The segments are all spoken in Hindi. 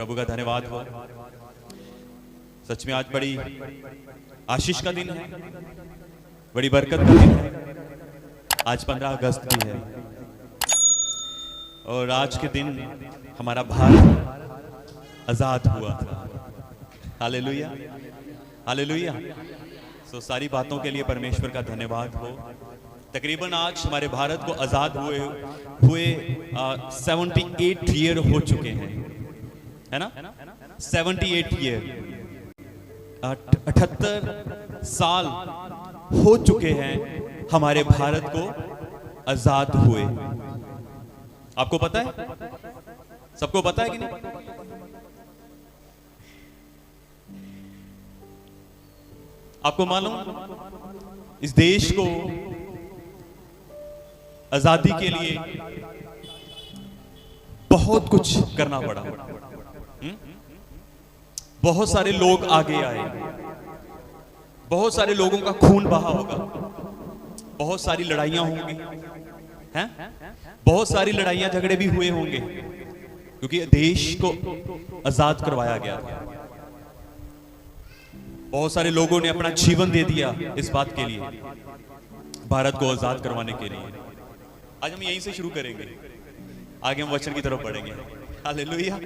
प्रभु का धन्यवाद हो। सच में आज बड़ी आशीष का दिन है, बड़ी बरकत का दिन है। आज 15 अगस्त भी है और आज के दिन हमारा भारत आजाद हुआ था। Hallelujah, hallelujah. सो सारी बातों के लिए परमेश्वर का धन्यवाद हो। तकरीबन आज हमारे भारत को आजाद हुए 78 ईयर हो चुके हैं, है ना? 78 ईयर, 78 साल हो चुके हैं हमारे भारत को आजाद हुए। आपको पता है? सबको पता है कि नहीं? आपको मालूम इस देश को आजादी के लिए बहुत कुछ करना पड़ा। बहुत सारे लोग आगे आए, बहुत सारे लोगों का खून बहा होगा, बहुत सारी लड़ाइयां होंगी, हैं? बहुत सारी लड़ाइयां झगड़े भी हुए होंगे क्योंकि देश को आजाद करवाया गया था। बहुत सारे लोगों ने अपना जीवन दे दिया इस बात के लिए, भारत को आजाद करवाने के लिए। आज हम यहीं से शुरू करेंगे, आगे हम वचन की तरफ बढ़ेंगे। Hallelujah,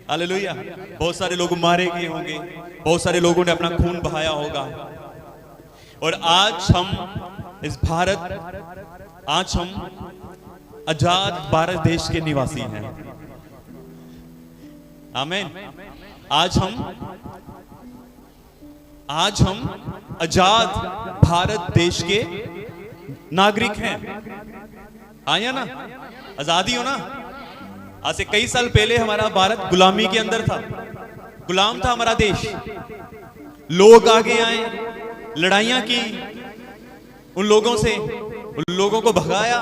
hallelujah. बहुत सारे लोग मारे गए होंगे, बहुत सारे लोगों ने अपना खून बहाया होगा और आज हम आजाद भारत देश के निवासी हैं। आमीन। आज हम आजाद भारत देश के नागरिक हैं। आया ना? आजादी हो ना? आज से कई साल पहले हमारा भारत गुलामी के अंदर था, गुलाम था हमारा देश। लोग आगे आए, लड़ाइयां की, उन लोगों को भगाया,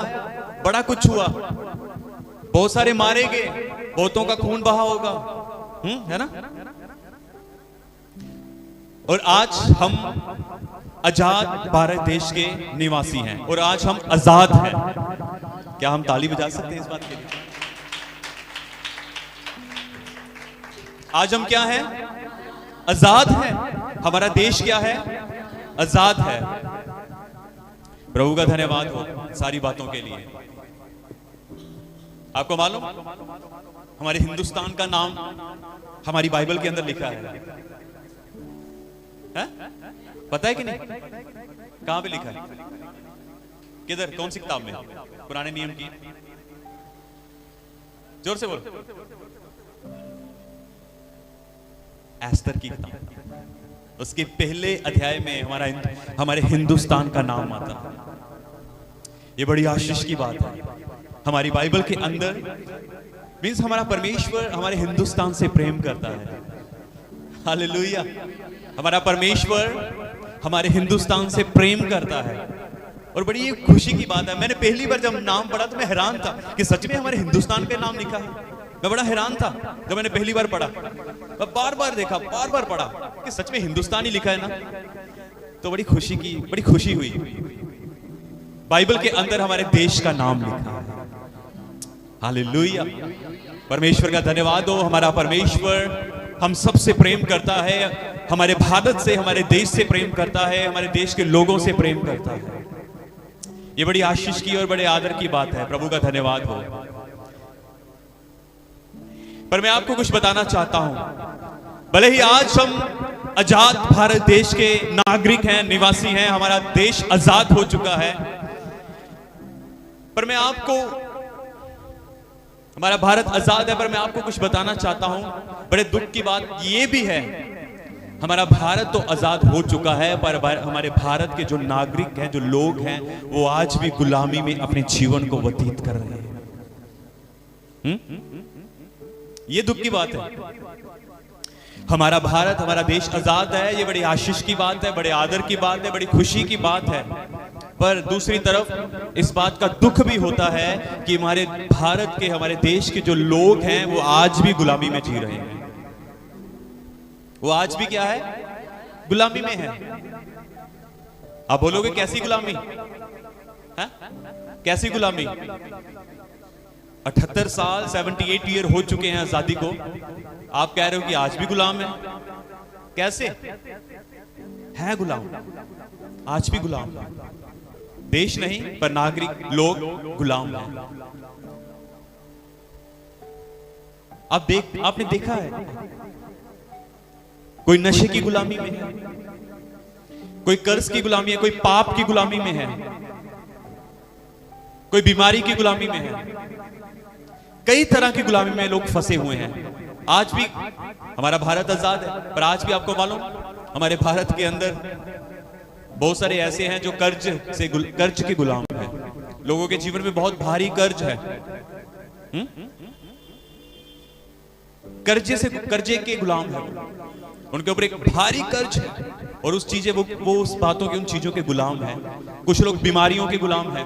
बड़ा कुछ हुआ, बहुत सारे मारे गए, बहुतों का खून बहा होगा, है ना? और आज हम आजाद भारत देश के निवासी हैं और आज हम आजाद हैं। क्या हम ताली बजा सकते हैं इस बात के लिए? आज हम क्या हैं? आजाद हैं। हमारा देश क्या है? आजाद है। प्रभु का धन्यवाद हो सारी बातों के लिए। आपको मालूम हमारे हिंदुस्तान का नाम हमारी बाइबल के अंदर लिखा है? पता है कि नहीं? कहां पे लिखा है? किधर? कौन सी किताब में? पुराने नियम की? जोर से बोलो। एस्तर की किताब, उसके पहले अध्याय में हमारे हिंदुस्तान का नाम आता है। ये बड़ी आशीष की बात है। हमारी बाइबल के अंदर मीन्स हमारा परमेश्वर हमारे हिंदुस्तान से प्रेम करता है। हालेलुया। हमारा परमेश्वर हमारे हिंदुस्तान से प्रेम करता है और बड़ी ये खुशी की बात है। मैंने पहली बार जब नाम पढ़ा तो मैं हैरान था कि सच में हमारे हिंदुस्तान का नाम लिखा है। मैं बड़ा हैरान था जब मैंने पहली बार पढ़ा। मैं बार बार देखा, बार बार पढ़ा कि सच में हिंदुस्तान ही लिखा है ना, तो बड़ी खुशी हुई। बाइबल के अंदर हमारे देश का नाम लिखा है। हालेलुया। परमेश्वर का धन्यवाद हो। हमारा परमेश्वर हम सबसे प्रेम करता है, हमारे भारत से, हमारे देश से प्रेम करता है, हमारे देश के लोगों से प्रेम करता है। ये बड़ी आशीष की और बड़े आदर की बात है। प्रभु का धन्यवाद हो। पर मैं आपको कुछ बताना चाहता हूं। भले ही आज हम आजाद भारत देश के नागरिक हैं, निवासी हैं, हमारा देश आजाद हो चुका है, पर मैं आपको, हमारा भारत आजाद है, पर मैं आपको कुछ बताना चाहता हूं। बड़े दुख की बात यह भी है, हमारा भारत तो आजाद हो चुका है, पर हमारे भारत के जो नागरिक हैं, जो लोग हैं, वो आज भी गुलामी में अपने जीवन को व्यतीत कर रहे हैं। ये दुख की बात है। हमारा भारत, हमारा देश आजाद है, ये बड़ी आशीष की बात है, बड़े आदर की बात है, बड़ी खुशी की बात है। पर दूसरी तरफ इस बात का दुख भी होता है कि हमारे भारत के, हमारे देश के जो लोग हैं वो आज भी गुलामी में जी रहे हैं। वो आज भी क्या है? गुलामी में है। आप बोलोगे कैसी गुलामी? कैसी गुलामी? 78 साल 78 ईयर हो चुके हैं आजादी को, आप कह रहे हो कि आज भी गुलाम है। कैसे है गुलाम? आज भी गुलाम, देश नहीं पर नागरिक लोग गुलाम हैं। आपने देखा है, कोई नशे की गुलामी में है, कोई कर्ज की गुलामी है, कोई पाप की गुलामी में है, कोई बीमारी की गुलामी में है, कई तरह की गुलामी में लोग फंसे हुए हैं। आज भी हमारा भारत आजाद है, पर आज भी आपको मालूम हमारे भारत के अंदर बहुत सारे ऐसे हैं जो कर्ज के गुलाम हैं। लोगों के जीवन में बहुत भारी कर्ज है, कर्जे के गुलाम है, उनके ऊपर एक भारी कर्ज है और उस चीजें वो उस बातों के, उन चीजों के गुलाम है। कुछ लोग बीमारियों के गुलाम है।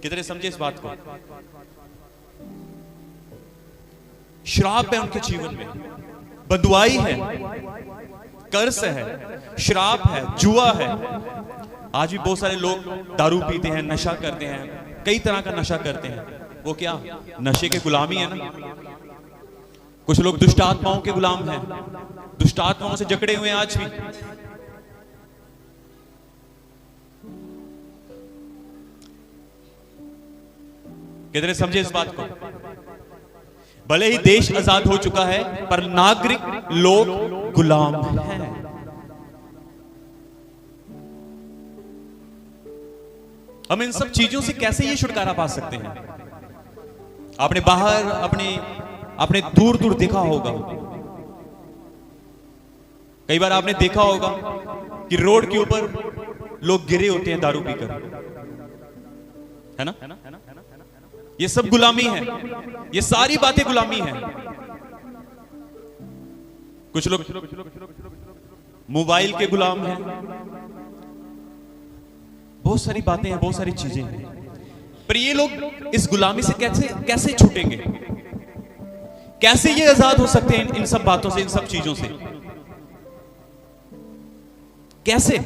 कितने समझे इस बात को? श्राप है उनके जीवन में, बंधुआई है, कर्ज है, श्राप है, जुआ है। आज भी बहुत सारे लोग दारू पीते हैं, नशा करते हैं, कई तरह का नशा करते हैं। वो क्या नशे के गुलामी है ना। कुछ लोग दुष्ट आत्माओं के गुलाम हैं, दुष्ट आत्माओं से जकड़े हुए हैं आज भी। कितने समझे इस बात को? भले ही देश आजाद हो चुका है पर नागरिक लोग गुलाम हैं। हम इन सब चीजों से कैसे ये छुटकारा पा सकते हैं? आपने बाहर अपने दूर दूर देखा होगा, कई बार आपने देखा होगा कि रोड के ऊपर लोग गिरे होते हैं दारू पीकर, है ना? ये सब गुलामी है, ये सारी बातें गुलामी है। कुछ लोग मोबाइल के गुलाम हैं, बहुत सारी बातें हैं, बहुत सारी चीजें हैं। पर ये लोग इस गुलामी से कैसे छूटेंगे? कैसे ये आजाद हो सकते हैं इन सब बातों से, इन सब चीजों से? कैसे?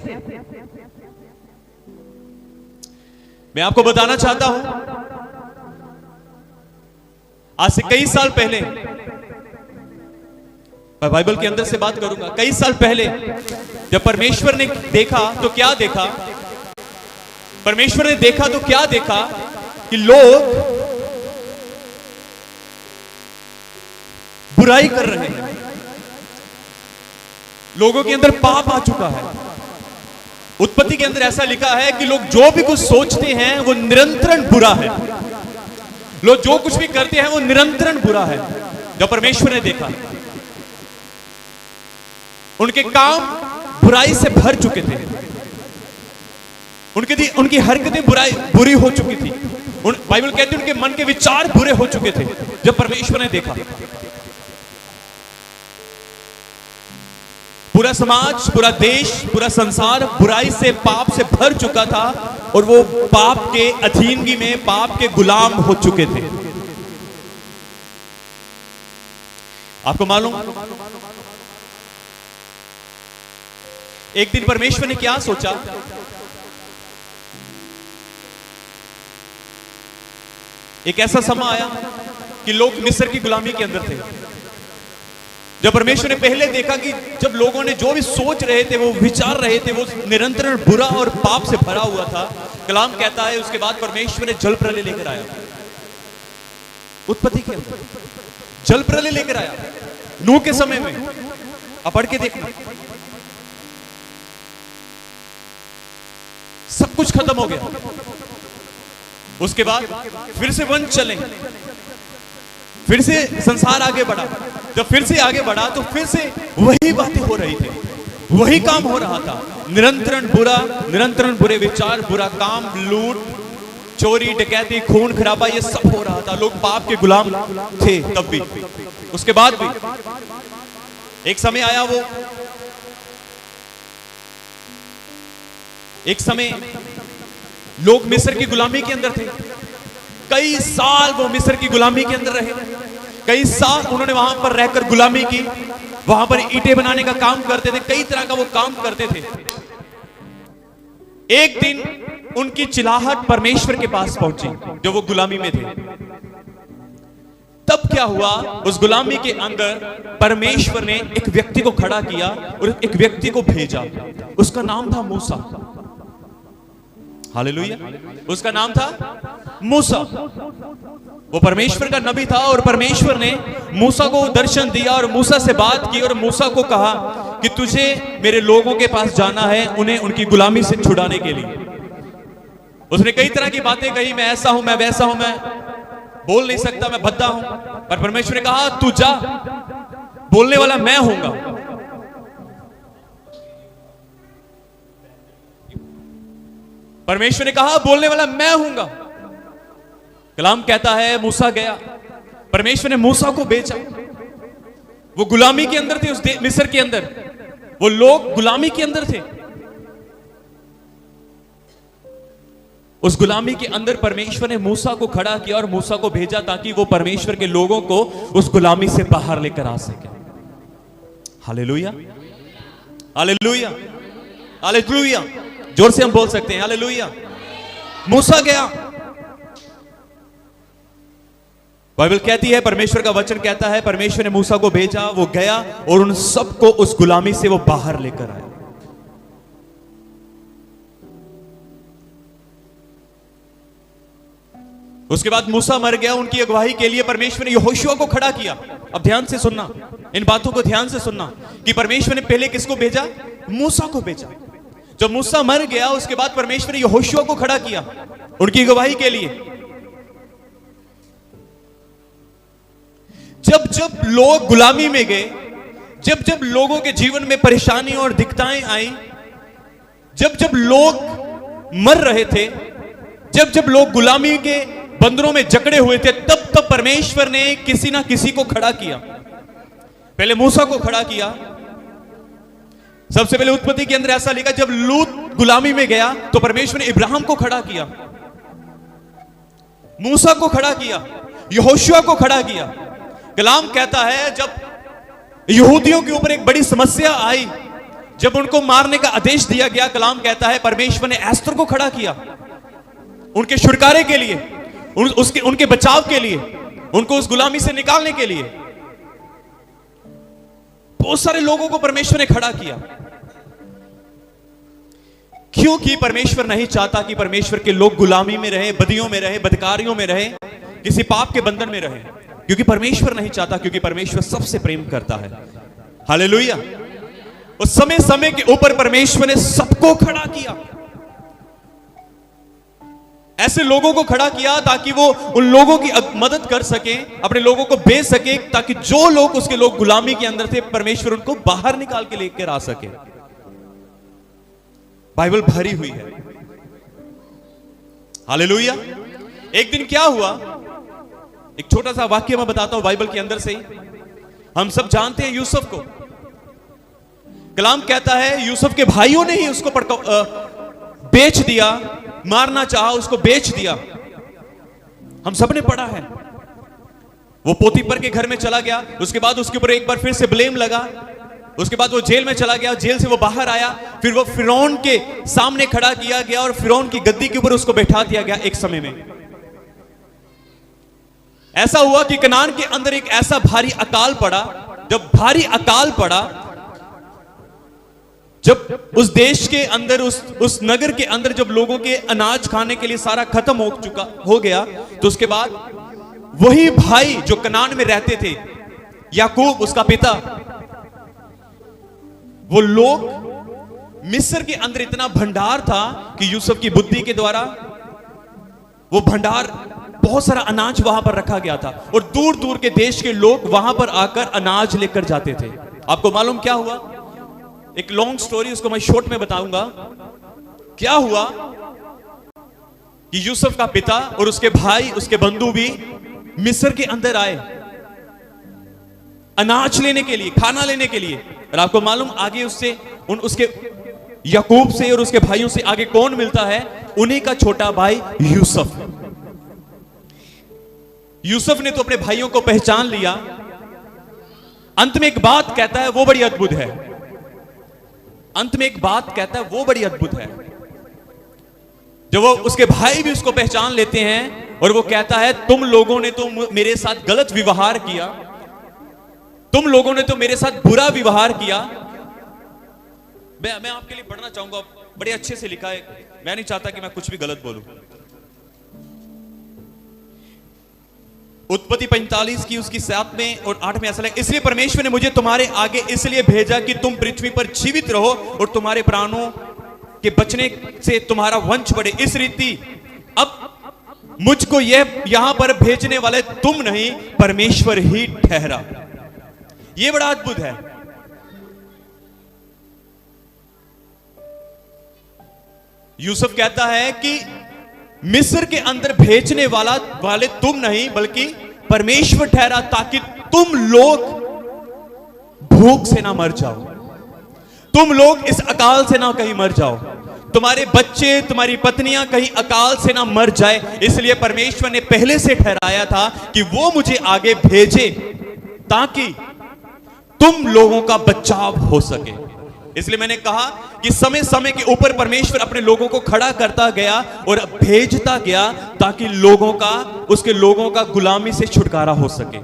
मैं आपको बताना चाहता हूं, आज से कई साल पहले, मैं बाइबल के अंदर से बात करूंगा, कई साल पहले जब परमेश्वर ने देखा तो क्या देखा? परमेश्वर ने देखा तो क्या देखा कि लोग बुराई कर रहे हैं, लोगों के अंदर पाप आ चुका है। उत्पत्ति के अंदर ऐसा लिखा है कि लोग जो भी कुछ सोचते हैं वो निरंतरण बुरा है, लोग जो कुछ भी करते हैं वो निरंतरण बुरा है। जब परमेश्वर ने देखा, उनके काम बुराई से भर चुके थे, उनकी हरकतें बुरी हो चुकी थी। बाइबल कहती है उनके मन के विचार बुरे हो चुके थे। जब परमेश्वर ने देखा, पूरा समाज, पूरा देश, पूरा संसार बुराई से, पाप से भर चुका था और वो पाप के अधीनगी में, पाप के गुलाम हो चुके थे। आपको मालूम, एक दिन परमेश्वर ने क्या सोचा? एक ऐसा समय आया कि लोग मिस्र की गुलामी के अंदर थे। जब परमेश्वर ने पहले देखा कि जब लोगों ने जो भी सोच रहे थे, वो विचार रहे थे, वो निरंतर बुरा और पाप से भरा हुआ था। कलाम कहता है उसके बाद परमेश्वर ने जल प्रलय लेकर आया। उत्पत्ति के अंदर जल प्रलय लेकर आया। नूह के समय में आप पढ़ के देखना, सब कुछ खत्म हो गया। उसके बाद फिर से वंश चले, फिर से संसार आगे बढ़ा। जब फिर से आगे बढ़ा तो फिर से वही बातें हो रही थी, वही काम हो रहा था। निरंतरण बुरा, निरंतरण बुरे विचार, बुरा काम, लूट, चोरी, डकैती, खून खराबा, ये सब हो रहा था। लोग पाप के गुलाम थे तब भी। उसके बाद भी एक समय आया, वो एक समय लोग मिस्र की गुलामी के अंदर थे। कई साल वो मिस्र की गुलामी के अंदर रहे। कई साल उन्होंने वहां पर रहकर गुलामी की। वहां पर ईंटें बनाने का काम करते थे, कई तरह का वो काम करते थे। एक दिन उनकी चिल्लाहट परमेश्वर के पास पहुंची, जो वो गुलामी में थे। तब क्या हुआ, उस गुलामी के अंदर परमेश्वर ने एक व्यक्ति को खड़ा किया और एक व्यक्ति को भेजा। उसका नाम था मूसा। हालेलुया। उसका नाम था मूसा। वो परमेश्वर का नबी था और परमेश्वर ने मूसा को दर्शन दिया और मूसा से बात की और मूसा को कहा कि तुझे मेरे लोगों के पास जाना है, उन्हें उनकी गुलामी से छुड़ाने के लिए। उसने कई तरह की बातें कही, मैं ऐसा हूं, मैं वैसा हूं, मैं बोल नहीं सकता, मैं भद्दा हूं। पर परमेश्वर ने कहा तू जा, बोलने वाला मैं हूंगा। परमेश्वर ने कहा बोलने वाला मैं हूंगा। कलाम कहता है मूसा गया, परमेश्वर ने मूसा को भेजा। वो गुलामी के अंदर थे, उस मिस्र के अंदर वो लोग गुलामी के अंदर थे। उस गुलामी के अंदर परमेश्वर ने मूसा को खड़ा किया और मूसा को भेजा ताकि वो परमेश्वर के लोगों को उस गुलामी से बाहर लेकर आ सके। Hallelujah, hallelujah, hallelujah. जोर से हम बोल सकते हैं हालेलुया। मूसा गया, बाइबल कहती है, परमेश्वर का वचन कहता है, परमेश्वर ने मूसा को भेजा, वो गया और उन सबको उस गुलामी से वो बाहर लेकर आया। उसके बाद मूसा मर गया। उनकी अगुवाई के लिए परमेश्वर ने यहोशुआ को खड़ा किया। अब ध्यान से सुनना, इन बातों को ध्यान से सुनना कि परमेश्वर ने पहले किसको भेजा? मूसा को भेजा। जब मूसा मर गया उसके बाद परमेश्वर ने यहोशुआ को खड़ा किया उनकी गवाही के लिए। जब जब लोग गुलामी में गए, जब जब लोगों के जीवन में परेशानी और दिक्कतें आई, जब जब लोग मर रहे थे, जब जब लोग गुलामी के बंधनों में जकड़े हुए थे, तब तब परमेश्वर ने किसी ना किसी को खड़ा किया। पहले मूसा को खड़ा किया। सबसे पहले उत्पत्ति के अंदर ऐसा लिखा, जब लूत गुलामी में गया तो परमेश्वर ने इब्राहिम को खड़ा किया, मूसा को खड़ा किया, यहोशुआ को खड़ा किया। कलाम कहता है जब यहूदियों के ऊपर एक बड़ी समस्या आई, जब उनको मारने का आदेश दिया गया, कलाम कहता है परमेश्वर ने एस्तर को खड़ा किया उनके छुटकारे के लिए, उनके बचाव के लिए, उनको उस गुलामी से निकालने के लिए। बहुत सारे लोगों को परमेश्वर ने खड़ा किया, क्योंकि परमेश्वर नहीं चाहता कि परमेश्वर के लोग गुलामी में रहे, बदियों में रहे, बदकारियों में रहे, किसी पाप के बंधन में रहे, क्योंकि परमेश्वर नहीं चाहता, क्योंकि परमेश्वर सबसे प्रेम करता है। हालेलुया। उस समय समय के ऊपर परमेश्वर ने सबको खड़ा किया, ऐसे लोगों को खड़ा किया ताकि वो उन लोगों की मदद कर सके, अपने लोगों को भेज सके, ताकि जो लोग उसके लोग गुलामी के अंदर थे, परमेश्वर उनको बाहर निकाल के लेकर आ सके। बाइबल भरी हुई है। हालेलुया। एक दिन क्या हुआ, एक छोटा सा वाक्य मैं बताता हूं बाइबल के अंदर से ही। हम सब जानते हैं यूसुफ को। कलाम कहता है यूसुफ के भाइयों ने ही उसको बेच दिया, मारना चाहा, उसको बेच दिया। हम सब ने पढ़ा है। वो पोतीपर के घर में चला गया, उसके बाद उसके ऊपर एक बार फिर से ब्लेम लगा, उसके बाद वो जेल में चला गया, जेल से वो बाहर आया, फिर वो फिरौन के सामने खड़ा किया गया और फिरौन की गद्दी के ऊपर उसको बैठा दिया गया। एक समय में ऐसा हुआ कि कनान के अंदर एक ऐसा भारी अकाल पड़ा। जब भारी अकाल पड़ा, जब उस देश के अंदर, उस नगर के अंदर जब लोगों के अनाज खाने के लिए सारा खत्म हो गया, तो उसके बाद वही भाई जो कनान में रहते थे, याकूब उसका पिता, वो लोग मिस्र के अंदर इतना भंडार था कि यूसुफ की बुद्धि के द्वारा वो भंडार, बहुत सारा अनाज वहां पर रखा गया था और दूर दूर के देश के लोग वहां पर आकर अनाज लेकर जाते थे। आपको मालूम क्या हुआ? एक लॉन्ग स्टोरी, उसको मैं शॉर्ट में बताऊंगा। क्या हुआ कि यूसुफ का पिता और उसके भाई, उसके बंधु भी मिस्र के अंदर आए अनाज लेने के लिए, खाना लेने के लिए। और आपको मालूम आगे उससे उसके याकूब से और उसके भाइयों से आगे कौन मिलता है? उन्हीं का छोटा भाई यूसुफ। यूसुफ ने तो अपने भाइयों को पहचान लिया। अंत में एक बात कहता है, वो बड़ी अद्भुत है। अंत में एक बात कहता है, वो बड़ी अद्भुत है। जब वो उसके भाई भी उसको पहचान लेते हैं, और वो कहता है तुम लोगों ने तो मेरे साथ गलत व्यवहार किया, तुम लोगों ने तो मेरे साथ बुरा व्यवहार किया। मैं आपके लिए पढ़ना चाहूंगा, बड़े अच्छे से लिखा है, मैं नहीं चाहता कि मैं कुछ भी गलत बोलूं। उत्पत्ति 45 की उसकी 7वें और 8वें ऐसा है, इसलिए परमेश्वर ने मुझे तुम्हारे आगे इसलिए भेजा कि तुम पृथ्वी पर जीवित रहो और तुम्हारे प्राणों के बचने से तुम्हारा वंश बढ़े। इस रीति अब मुझको यह यहां पर भेजने वाले तुम नहीं, परमेश्वर ही ठहरा। यह बड़ा अद्भुत है। यूसुफ कहता है कि मिस्र के अंदर भेजने वाले तुम नहीं बल्कि परमेश्वर ठहरा, ताकि तुम लोग भूख से ना मर जाओ, तुम लोग इस अकाल से ना कहीं मर जाओ, तुम्हारे बच्चे तुम्हारी पत्नियां कहीं अकाल से ना मर जाए। इसलिए परमेश्वर ने पहले से ठहराया था कि वो मुझे आगे भेजे ताकि तुम लोगों का बचाव हो सके। इसलिए मैंने कहा कि समय समय के ऊपर परमेश्वर अपने लोगों को खड़ा करता गया और भेजता गया ताकि उसके लोगों का गुलामी से छुटकारा हो सके।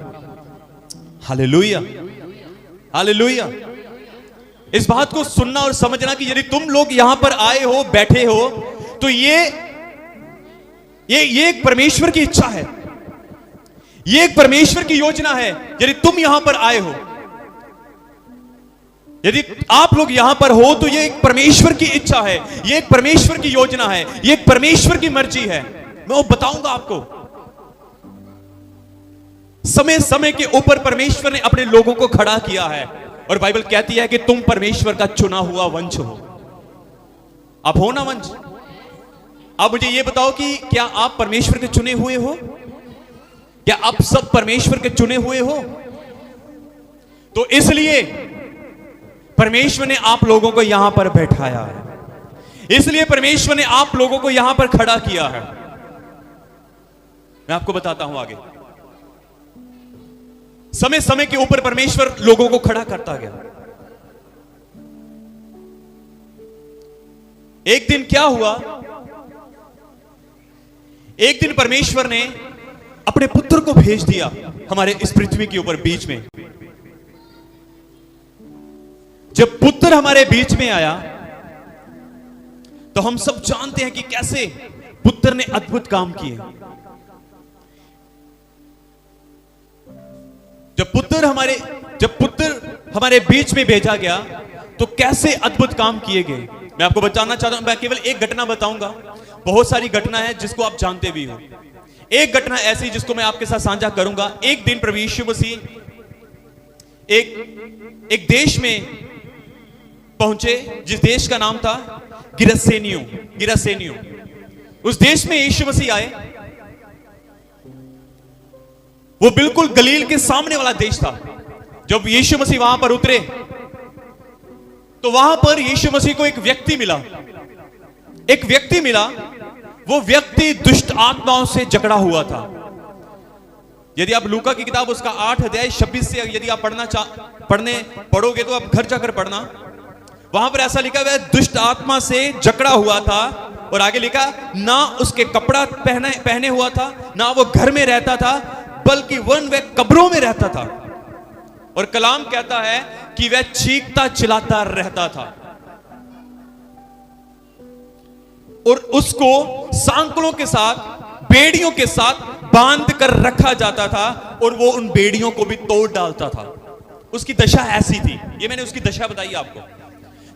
Hallelujah, hallelujah. इस बात को सुनना और समझना कि यदि तुम लोग यहां पर आए हो, बैठे हो, तो ये एक परमेश्वर की इच्छा है, ये एक परमेश्वर की योजना है। यदि तुम यहां पर आए हो, यदि आप लोग यहां पर हो, तो ये एक परमेश्वर की इच्छा है, ये एक परमेश्वर की योजना है, ये एक परमेश्वर की मर्जी है। मैं वो बताऊंगा आपको। समय समय के ऊपर परमेश्वर ने अपने लोगों को खड़ा किया है और बाइबल कहती है कि तुम परमेश्वर का चुना हुआ वंश हो। आप हो ना वंश? आप मुझे ये बताओ कि क्या आप परमेश्वर के चुने हुए हो? क्या आप सब परमेश्वर के चुने हुए हो? तो इसलिए परमेश्वर ने आप लोगों को यहां पर बैठाया है, इसलिए परमेश्वर ने आप लोगों को यहां पर खड़ा किया है। मैं आपको बताता हूं आगे। समय समय के ऊपर परमेश्वर लोगों को खड़ा करता गया। एक दिन क्या हुआ, एक दिन परमेश्वर ने अपने पुत्र को भेज दिया हमारे इस पृथ्वी के ऊपर बीच में। जब पुत्र हमारे बीच में आया तो हम सब जानते हैं कि कैसे पुत्र ने अद्भुत काम किए। जब पुत्र हमारे बीच में भेजा गया तो कैसे अद्भुत काम किए गए। मैं आपको बताना चाहता हूं, मैं केवल एक घटना बताऊंगा, बहुत सारी घटना है जिसको आप जानते भी हो। एक घटना ऐसी जिसको मैं आपके साथ साझा करूंगा। एक दिन प्रभु यीशु मसीह एक देश में पहुंचे, जिस देश का नाम था गिरसेनियों। उस देश में यीशु मसीह आए। वो बिल्कुल गलील के सामने वाला देश था। जब यीशु मसीह वहां पर उतरे तो वहां पर यीशु मसीह को एक व्यक्ति मिला। वो व्यक्ति दुष्ट आत्माओं से जकड़ा हुआ था। यदि आप लूका की किताब उसका 8 अध्याय 26 से यदि आप पढ़ोगे तो आप घर जाकर पढ़ना। वहां पर ऐसा लिखा हुआ है, दुष्ट आत्मा से जकड़ा हुआ था। और आगे लिखा, ना उसके कपड़ा पहने हुआ था, ना वो घर में रहता था, बल्कि वह कब्रों में रहता था। और कलाम कहता है कि वह चीखता चिल्लाता रहता था और उसको सांकलों के साथ, बेड़ियों के साथ बांध कर रखा जाता था और वो उन बेड़ियों को भी तोड़ डालता था। उसकी दशा ऐसी थी। ये मैंने उसकी दशा बताई आपको।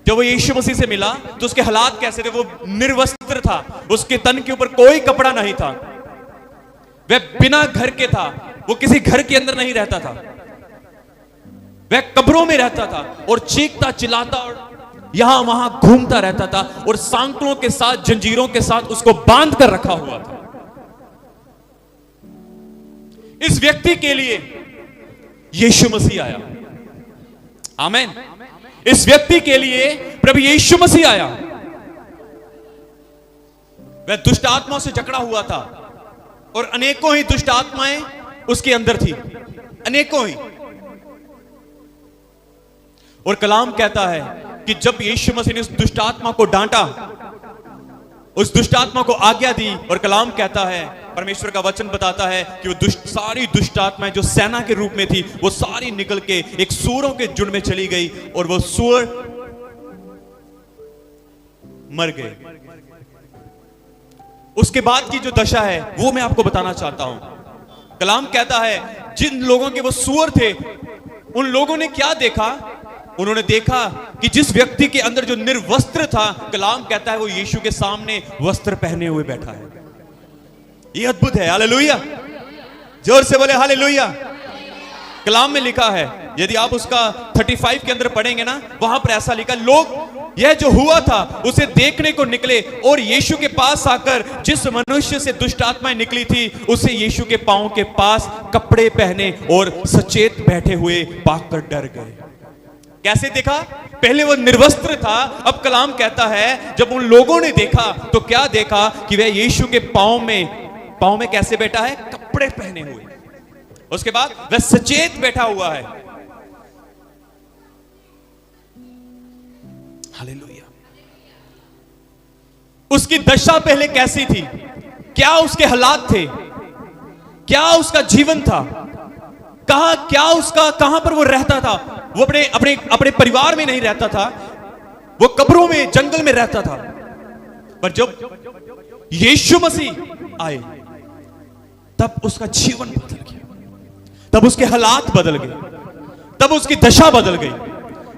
जब वो यीशु मसीह से मिला तो उसके हालात कैसे थे? वो निर्वस्त्र था, उसके तन के ऊपर कोई कपड़ा नहीं था, वह बिना घर के था, वो किसी घर के अंदर नहीं रहता था, वह कब्रों में रहता था और चीखता चिल्लाता और यहां वहां घूमता रहता था और सांकलों के साथ, जंजीरों के साथ उसको बांध कर रखा हुआ था। इस व्यक्ति के लिए यीशु मसीह आया। आमीन। इस व्यक्ति के लिए प्रभु यीशु मसीह आया। वह दुष्ट आत्माओं से जकड़ा हुआ था और अनेकों ही दुष्ट आत्माएं उसके अंदर थी, अनेकों ही। और कलाम कहता है कि जब यीशु मसीह ने उस दुष्ट आत्मा को डांटा, उस दुष्ट आत्मा को आज्ञा दी, और कलाम कहता है परमेश्वर का वचन बताता है कि वो सारी दुष्ट आत्माएं जो सेना के रूप में थी वो सारी निकल के एक सूअरों के झुंड में चली गई और वो सूअर मर गए। उसके बाद की जो दशा है वो मैं आपको बताना चाहता हूं। कलाम कहता है जिन लोगों के वो सूअर थे उन लोगों ने क्या देखा? उन्होंने देखा कि जिस व्यक्ति के अंदर जो निर्वस्त्र था, कलाम कहता है वो यीशु के सामने वस्त्र पहने हुए बैठा है। ये अद्भुत है। हालेलुया, जोर से बोले हालेलुया। कलाम में लिखा है, यदि आप उसका 35 के अंदर पढ़ेंगे ना, वहां पर ऐसा लिखा, लोग यह जो हुआ था उसे देखने को निकले और यीशु के पास आकर जिस मनुष्य से दुष्ट आत्माएं निकली थी उसे यीशु के पांव के पास कपड़े पहने और सचेत बैठे हुए पाकर डर गए। कैसे देखा? पहले वो निर्वस्त्र था, अब कलाम कहता है जब उन लोगों ने देखा तो क्या देखा कि वह यीशु के पांव में कैसे बैठा है? कपड़े पहने हुए। उसके बाद वह सचेत बैठा हुआ है। हालेलुया। उसकी दशा पहले कैसी थी? क्या उसके हालात थे? क्या उसका जीवन था? कहां पर वो रहता था? वो अपने परिवार में नहीं रहता था, वो कब्रों में, जंगल में रहता था। पर जब यीशु मसीह आए तब उसका जीवन बदल गया, तब उसके हालात बदल गए, तब उसकी दशा बदल गई,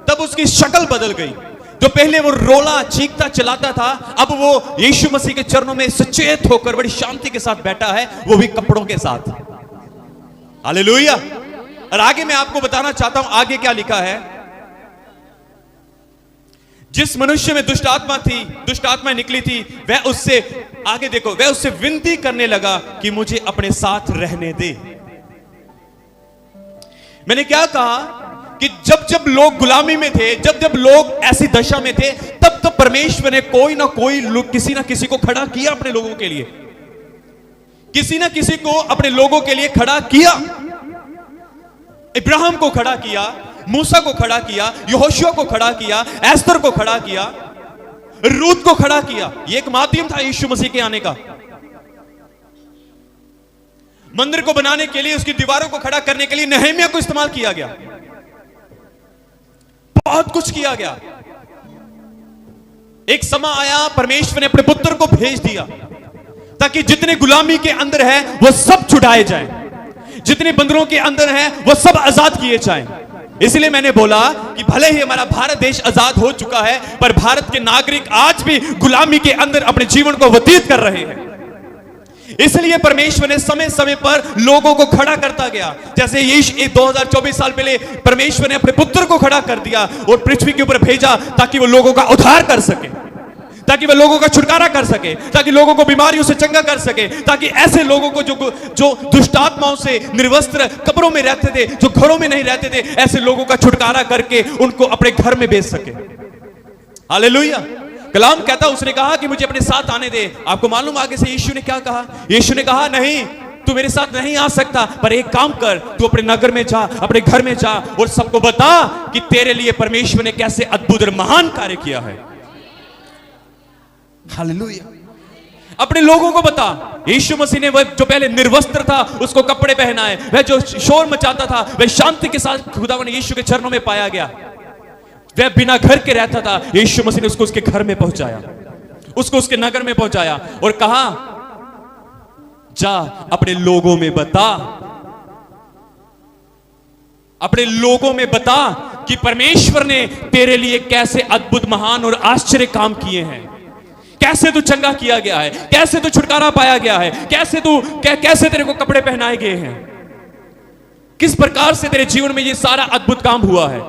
तब उसकी शक्ल बदल गई। जो पहले वो रोला चीखता चलाता था, अब वो यीशु मसीह के चरणों में सचेत होकर बड़ी शांति के साथ बैठा है, वो भी कपड़ों के साथ। हालेलुया। और आगे मैं आपको बताना चाहता हूं आगे क्या लिखा है। जिस मनुष्य में दुष्ट आत्मा थी, दुष्ट आत्मा निकली थी, वह उससे, आगे देखो, वह उससे विनती करने लगा कि मुझे अपने साथ रहने दे। मैंने क्या कहा कि जब जब लोग गुलामी में थे, जब जब लोग ऐसी दशा में थे, तब तब परमेश्वर ने कोई ना कोई लोग, किसी ना किसी को खड़ा किया अपने लोगों के लिए, किसी ना किसी को अपने लोगों के लिए खड़ा किया। इब्राहिम को खड़ा किया, मूसा को खड़ा किया, यहोशुआ को खड़ा किया, एस्तर को खड़ा किया, रूत को खड़ा किया। यह एक माध्यम था यीशु मसीह के आने का। मंदिर को बनाने के लिए, उसकी दीवारों को खड़ा करने के लिए नहम्याह को इस्तेमाल किया गया। बहुत कुछ किया गया। एक समय आया, परमेश्वर ने अपने पुत्र को भेज दिया ताकि जितने गुलामी के अंदर है वो सब छुड़ाए जाएं, जितने बंदरों के अंदर हैं वो सब आजाद किए जाएं। इसलिए मैंने बोला कि भले ही हमारा भारत देश आजाद हो चुका है, पर भारत के नागरिक आज भी गुलामी के अंदर अपने जीवन को व्यतीत कर रहे हैं। इसलिए परमेश्वर ने समय समय पर लोगों को खड़ा करता गया। जैसे यीशु 2024 साल पहले परमेश्वर ने अपने पुत्र को खड़ा कर दिया और पृथ्वी के ऊपर भेजा ताकि वो लोगों का उद्धार कर सके, ताकि वह लोगों का छुटकारा कर सके, ताकि लोगों को बीमारियों से चंगा कर सके, ताकि ऐसे लोगों को जो दुष्ट आत्माओं से निर्वस्त्र कब्रों में रहते थे, जो घरों में नहीं रहते थे, ऐसे लोगों का छुटकारा करके उनको अपने घर में भेज सके। हालेलुया। कलाम कहता, उसने कहा कि मुझे अपने साथ आने दे। आपको मालूम आगे से यीशु ने क्या कहा? यीशु ने कहा, नहीं, तू मेरे साथ नहीं आ सकता, पर एक काम कर, तू अपने नगर में जा, अपने घर में जा और सबको बता कि तेरे लिए परमेश्वर ने कैसे अद्भुत और महान कार्य किया है। हालेलुया। अपने लोगों को बता। यीशु मसीह ने वह जो पहले निर्वस्त्र था उसको कपड़े पहनाए, वह जो शोर मचाता था वह शांति के साथ खुदावन यीशु के चरणों में पाया गया, वह बिना घर के रहता था, यीशु मसीह ने उसको उसके घर में पहुंचाया, उसको उसके नगर में पहुंचाया और कहा, जा अपने लोगों में बता, अपने लोगों में बता कि परमेश्वर ने तेरे लिए कैसे अद्भुत, महान और आश्चर्य काम किए हैं, कैसे तू चंगा किया गया है, कैसे तू छुटकारा पाया गया है, कैसे तेरे को कपड़े पहनाए गए हैं, किस प्रकार से तेरे जीवन में ये सारा अद्भुत काम हुआ है।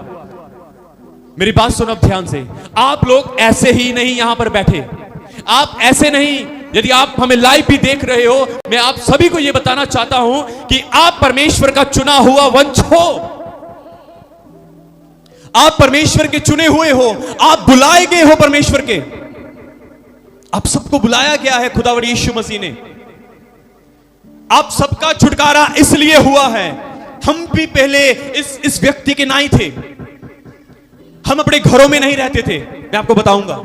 मेरी बात सुनो ध्यान से। आप लोग ऐसे ही नहीं यहां पर बैठे, आप ऐसे नहीं। यदि आप हमें लाइव भी देख रहे हो, मैं आप सभी को यह बताना चाहता हूं कि आप परमेश्वर का चुना हुआ वंश हो, आप परमेश्वर के चुने हुए हो, आप बुलाए गए हो परमेश्वर के। आप सबको बुलाया गया है खुदावंद यीशु मसीह ने। आप सबका छुटकारा इसलिए हुआ है। हम भी पहले इस व्यक्ति के नाई थे, हम अपने घरों में नहीं रहते थे। मैं आपको बताऊंगा,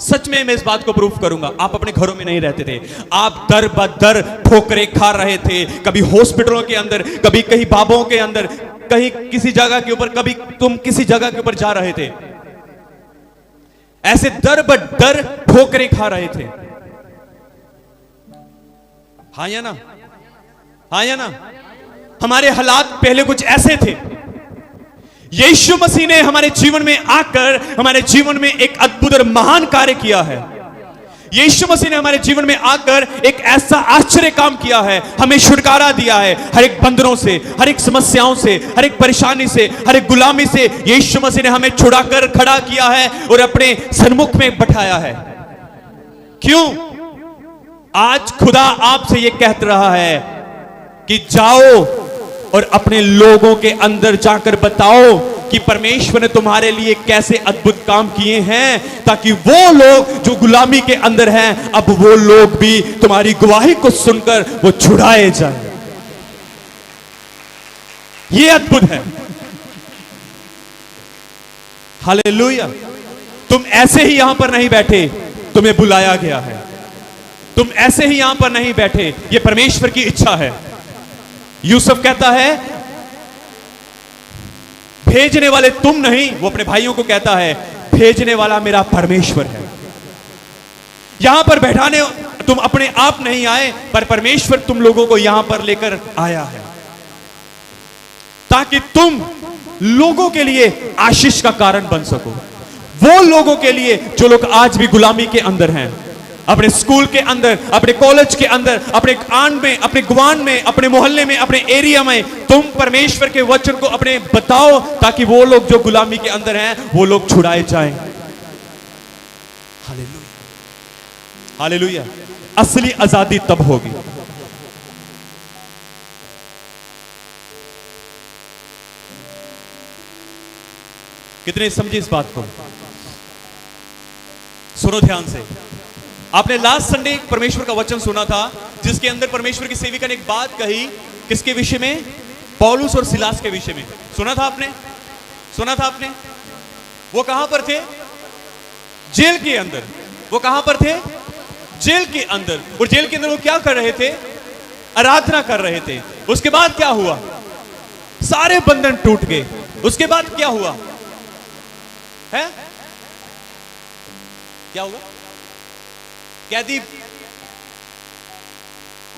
सच में मैं इस बात को प्रूफ करूंगा, आप अपने घरों में नहीं रहते थे, आप दर बदर ठोकरें खा रहे थे, कभी हॉस्पिटलों के अंदर, कभी कहीं बाबों के अंदर, कहीं किसी जगह के ऊपर, कभी तुम किसी जगह के ऊपर जा रहे थे, ऐसे दर बदर ठोकरें खा रहे थे। हाँ या ना? हाँ या ना? हमारे हालात पहले कुछ ऐसे थे। यीशु मसीह ने हमारे जीवन में आकर हमारे जीवन में एक अद्भुत और महान कार्य किया है। यीशु मसीह ने हमारे जीवन में आकर एक ऐसा आश्चर्य काम किया है, हमें छुटकारा दिया है हर एक बंधनों से, हर एक समस्याओं से, हर एक परेशानी से, हर एक गुलामी से। यीशु मसीह ने हमें छुड़ाकर खड़ा किया है और अपने सन्मुख में बैठाया है। क्यों? आज खुदा आपसे यह कह रहा है कि जाओ और अपने लोगों के अंदर जाकर बताओ कि परमेश्वर ने तुम्हारे लिए कैसे अद्भुत काम किए हैं, ताकि वो लोग जो गुलामी के अंदर हैं, अब वो लोग भी तुम्हारी गवाही को सुनकर वो छुड़ाए जाए। ये अद्भुत है। हालेलुया। तुम ऐसे ही यहां पर नहीं बैठे, तुम्हें बुलाया गया है। तुम ऐसे ही यहां पर नहीं बैठे, ये परमेश्वर की इच्छा है। यूसुफ कहता है भेजने वाले तुम नहीं, वो अपने भाइयों को कहता है भेजने वाला मेरा परमेश्वर है। यहां पर बैठाने तुम अपने आप नहीं आए, पर परमेश्वर तुम लोगों को यहां पर लेकर आया है, ताकि तुम लोगों के लिए आशीष का कारण बन सको। वो लोगों के लिए जो लोग आज भी गुलामी के अंदर हैं, अपने स्कूल के अंदर, अपने कॉलेज के अंदर, अपने आंड में, अपने गुआन में, अपने मोहल्ले में, अपने एरिया में, तुम परमेश्वर के वचन को अपने बताओ, ताकि वो लोग जो गुलामी के अंदर हैं वो लोग छुड़ाए जाएं। Hallelujah, hallelujah. असली आजादी तब होगी। कितने समझे इस बात को? सुनो ध्यान से। आपने लास्ट संडे परमेश्वर का वचन सुना था, जिसके अंदर परमेश्वर की सेविका ने एक बात कही। किसके विषय में? पौलुस और सिलास के विषय में। सुना था आपने? सुना था आपने? वो कहां पर थे? जेल के अंदर। वो कहां पर थे? जेल के अंदर। और जेल के अंदर वो क्या कर रहे थे? आराधना कर रहे थे। उसके बाद क्या हुआ? सारे बंधन टूट गए। उसके बाद क्या हुआ है? क्या हुआ? कैदी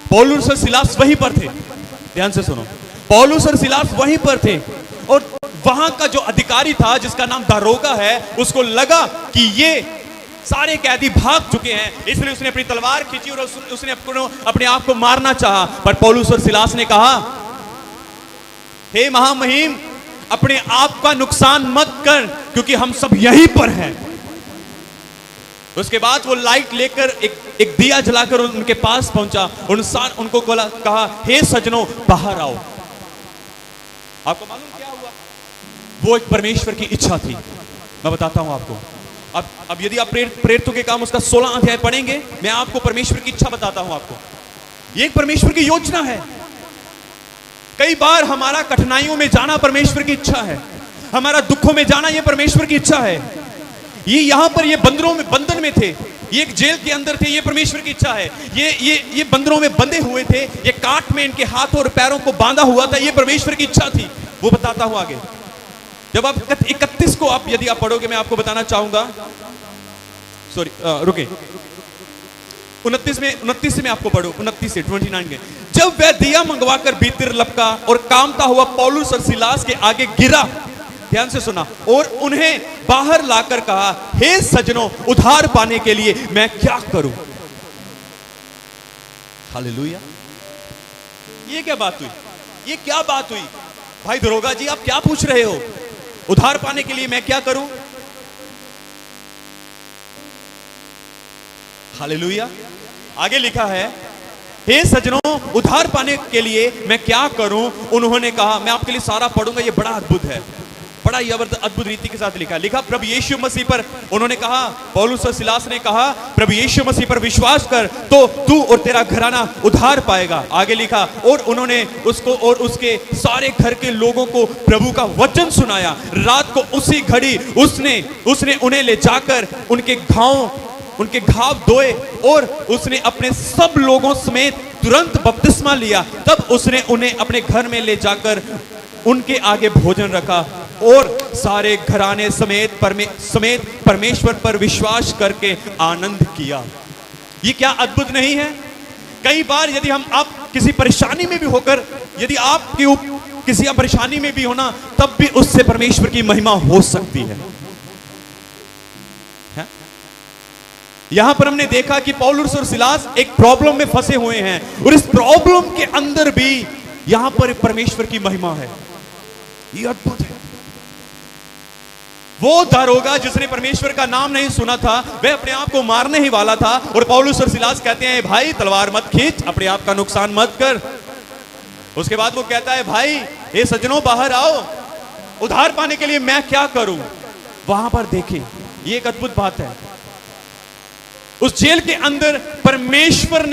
पौलुस और सिलास वहीं पर थे। ध्यान से सुनो, पौलुस और सिलास वहीं पर थे, और वहां का जो अधिकारी था जिसका नाम दारोगा है, उसको लगा कि ये सारे कैदी भाग चुके हैं, इसलिए उसने अपनी तलवार खींची और उसने अपने आप को मारना चाहा। पर पौलुस और सिलास ने कहा, हे महामहिम, अपने आप का नुकसान मत कर, क्योंकि हम सब यहीं पर हैं। उसके बाद वो लाइट लेकर एक दिया जलाकर उनके पास पहुंचा, उनको कहा, हे सजनों, बाहर आओ। आपको मालूम क्या हुआ? वो एक परमेश्वर की इच्छा थी। मैं बताता हूं आपको। अब यदि आप प्रेरितों के काम उसका 16 अध्याय पढ़ेंगे, मैं आपको परमेश्वर की इच्छा बताता हूं आपको। ये एक परमेश्वर की योजना है। कई बार हमारा कठिनाइयों में जाना परमेश्वर की इच्छा है, हमारा दुखों में जाना यह परमेश्वर की इच्छा है। ये यहां पर ये बंधन में थे, ये एक जेल के अंदर थे, ये परमेश्वर की इच्छा है। ये बंधनों में बंधे हुए थे, ये काट में इनके हाथों और पैरों को बांधा हुआ था, ये परमेश्वर की इच्छा थी। वो बताता हूं आगे। जब आप 31 को यदि आप पढ़ोगे, मैं आपको बताना चाहूंगा, सॉरी रुके, 29 से मैं आपको पढ़ू, 29 से 29 के। जब वह दिया मंगवाकर भीतर लपका और कामता हुआ पौलुस और सिलास के आगे गिरा, ध्यान से सुना, और उन्हें बाहर लाकर कहा, हे सजनों, उधार पाने के लिए मैं क्या करूं? हालेलुया। ये क्या बात हुई? ये क्या बात हुई? भाई दरोगा जी, आप क्या पूछ रहे हो? उधार पाने के लिए मैं क्या करूं? हालेलुया। आगे लिखा है, हे सजनों, उधार पाने के लिए मैं क्या करूं? उन्होंने कहा, मैं आपके लिए सारा पढ़ूंगा, ये बड़ा अद्भुत है, बड़ा ही अद्भुत रीति के साथ लिखा प्रभु यीशु मसीह पर, उन्होंने कहा, पौलुस और सिलास ने कहा, प्रभु यीशु मसीह पर विश्वास कर तो तू और तेरा घराना उधार पाएगा। आगे लिखा, और उन्होंने उसको और उसके सारे घर के लोगों को प्रभु का वचन सुनाया। रात को उसी घड़ी उसने उन्हें ले जाकर उनके घावों उनके घाव धोए और उसने अपने सब लोगों समेत तुरंत बपतिस्मा लिया। तब उसने उन्हें अपने घर में ले जाकर उनके आगे भोजन रखा और सारे घराने समेत परमेश्वर पर विश्वास करके आनंद किया। ये क्या अद्भुत नहीं है? कई बार यदि आप किसी परेशानी में भी होकर, यदि आप किसी परेशानी में भी होना, तब भी उससे परमेश्वर की महिमा हो सकती है। यहां पर हमने देखा कि पौलुस और सिलास एक प्रॉब्लम में फंसे हुए हैं और इस प्रॉब्लम के अंदर भी यहां पर परमेश्वर की महिमा है। ये अद्भुत है। वो दारोगा जिसने परमेश्वर का नाम नहीं सुना था, वह अपने आप को मारने ही वाला था और पौलुस और सिलास कहते हैं, भाई तलवार मत खींच, अपने आप का नुकसान मत कर। उसके बाद वो कहता है, भाई ये सज्जनों बाहर आओ, उधार पाने के लिए मैं क्या करूं। वहां पर देखें, ये एक अद्भुत बात है। उस जेल के अंदर परमेश्वर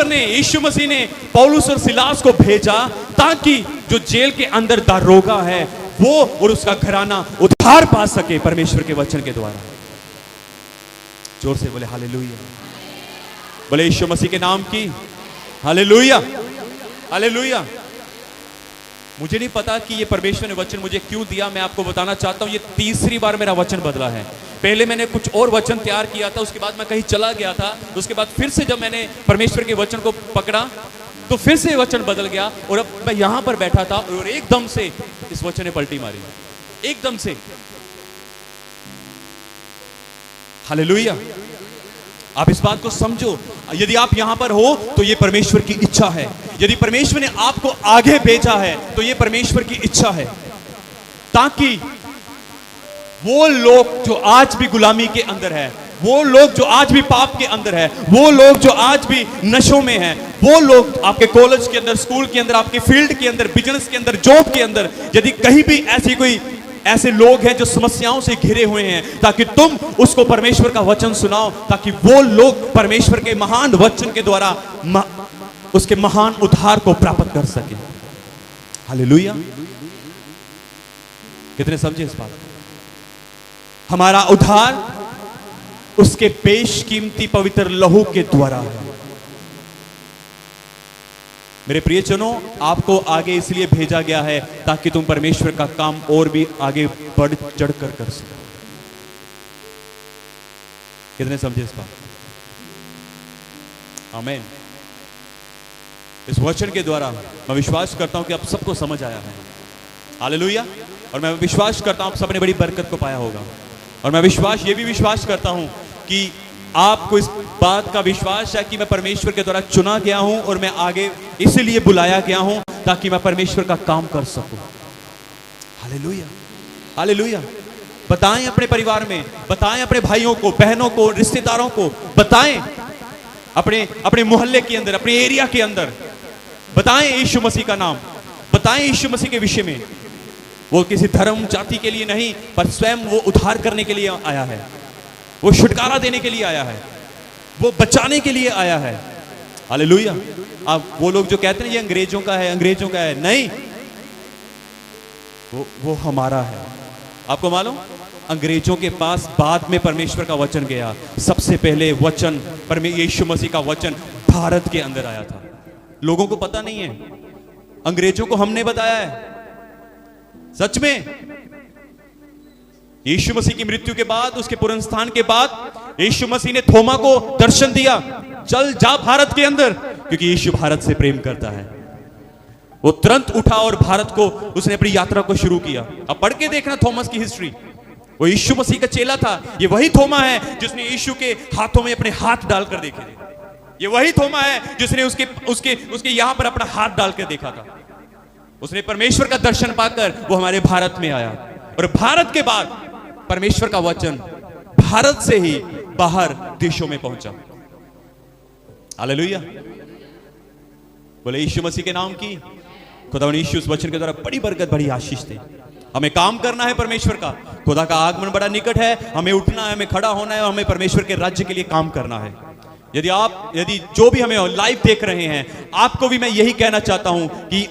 ने यीशु मसीह ने पौलुस और सिलास को भेजा ताकि जो जेल के अंदर दारोगा है वो और उसका घराना उद्धार पा सके परमेश्वर के वचन के द्वारा। जोर से बोले हालेलुया, बोले यीशु मसीह के नाम की हालेलुया, हालेलुया। मुझे नहीं पता कि ये परमेश्वर ने वचन मुझे क्यों दिया। मैं आपको बताना चाहता हूं, ये तीसरी बार मेरा वचन बदला है। पहले मैंने कुछ और वचन तैयार किया था, उसके बाद मैं कहीं चला गया था, उसके बाद फिर से जब मैंने परमेश्वर के वचन को पकड़ा तो फिर से वचन बदल गया और अब मैं यहां पर बैठा था और एकदम से इस वचन ने पलटी मारी, एकदम से। हालेलुया। आप इस बात को समझो, यदि आप यहां पर हो तो ये परमेश्वर की इच्छा है। यदि परमेश्वर ने आपको आगे भेजा है तो ये परमेश्वर की इच्छा है, ताकि वो लोग जो आज भी गुलामी के अंदर है, वो लोग जो आज भी पाप के अंदर है, वो लोग जो आज भी नशों में हैं, वो लोग आपके कॉलेज के अंदर, स्कूल के अंदर, आपके फील्ड के अंदर, बिजनेस के अंदर, जॉब के अंदर, यदि कहीं भी ऐसे लोग हैं जो समस्याओं से घिरे हुए हैं, ताकि तुम उसको परमेश्वर का वचन सुनाओ, ताकि वो लोग परमेश्वर के महान वचन के द्वारा उसके महान उद्धार को प्राप्त कर सके। हालेलुया। कितने समझे इस बात? हमारा उद्धार उसके बेशकीमती पवित्र लहू के द्वारा है। मेरे प्रियजनों, आपको आगे इसलिए भेजा गया है ताकि तुम परमेश्वर का काम और भी आगे बढ़ चढ़ कर सको। कितने समझे इस बात? आमीन। इस वचन के द्वारा मैं विश्वास करता हूं कि आप सबको समझ आया है। हालेलुया। और मैं विश्वास करता हूं आप सबने बड़ी बरकत को पाया होगा। और मैं ये भी विश्वास करता हूं कि आपको इस बात का विश्वास है कि मैं परमेश्वर के द्वारा चुना गया हूं और मैं आगे इसलिए बुलाया गया हूं ताकि मैं परमेश्वर का काम कर सकूं। Hallelujah, hallelujah. बताएं अपने परिवार में, बताएं अपने भाइयों को, बहनों को, रिश्तेदारों को, बताएं अपने मोहल्ले के अंदर, अपने एरिया के अंदर बताएं यीशु मसीह का नाम, बताएं यीशु मसीह के विषय में। वो किसी धर्म जाति के लिए नहीं, पर स्वयं वो उद्धार करने के लिए आया है, वो छुटकारा देने के लिए आया है, वो बचाने के लिए आया है। हालेलुया। अब वो लोग जो कहते हैं ये अंग्रेजों का है, अंग्रेजों का है, नहीं, वो हमारा है। आपको मालूम, अंग्रेजों के पास बाद में परमेश्वर का वचन गया, सबसे पहले वचन यीशु मसीह का वचन भारत के अंदर आया था। लोगों को पता नहीं है, अंग्रेजों को हमने बताया है। सच में यीशु मसीह की मृत्यु के बाद, उसके पुनरुत्थान के बाद यीशु मसीह ने थोमा को दर्शन दिया, चल जा भारत के अंदर, क्योंकि यीशु भारत से प्रेम करता है। वो तुरंत उठा और भारत को उसने अपनी यात्रा को शुरू किया। अब पढ़ के देखना थॉमस की हिस्ट्री, वो यीशु मसीह का चेला था। ये वही थोमा है जिसने यीशु के हाथों में अपने हाथ डालकर देखे थे। ये वही थोमा है जिसने उसके यहां पर अपना हाथ डालकर देखा था। उसने परमेश्वर का दर्शन पाकर वो हमारे भारत में आया, और भारत के बाद परमेश्वर का वचन भारत से ही बाहर देशों में पहुंचा। हालेलुया। बोले यीशु मसीह के नाम की। खुदा ने यीशु उस वचन के द्वारा बड़ी बरकत, बड़ी आशीष दी। हमें काम करना है परमेश्वर का। खुदा का आगमन बड़ा निकट है, हमें उठना है, हमें खड़ा होना है, हमें परमेश्वर के राज्य के लिए काम करना है। यदि जो भी हमें लाइव देख रहे हैं, आपको भी मैं यही कहना चाहता हूं कि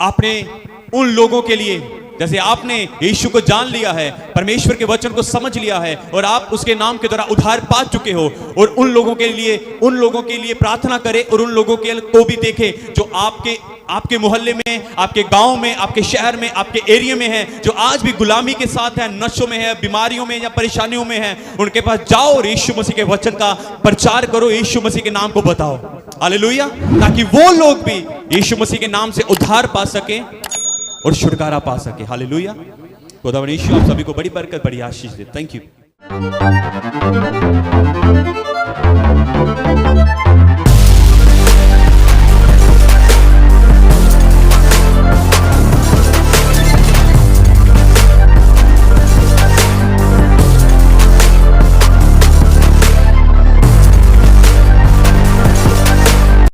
आपने उन लोगों के लिए जैसे आपने यीशु को जान लिया है, परमेश्वर के वचन को समझ लिया है और आप उसके नाम के द्वारा उद्धार पा चुके हो, और उन लोगों के लिए प्रार्थना करें और उन लोगों के को भी देखें जो आपके मोहल्ले में, आपके गांव में, आपके शहर में, आपके एरिया में है, जो आज भी गुलामी के साथ है, नशों में है, बीमारियों में या परेशानियों में है। उनके पास जाओ और यीशु मसीह के वचन का प्रचार करो, यीशु मसीह के नाम को बताओ। हालेलुया। ताकि वो लोग भी यीशु मसीह के नाम से उद्धार पा सके और छुटकारा पा सके। हालेलुया। खुदावंद यीशु आप सभी को बड़ी बरकत, बड़ी आशीष दे। Thank you.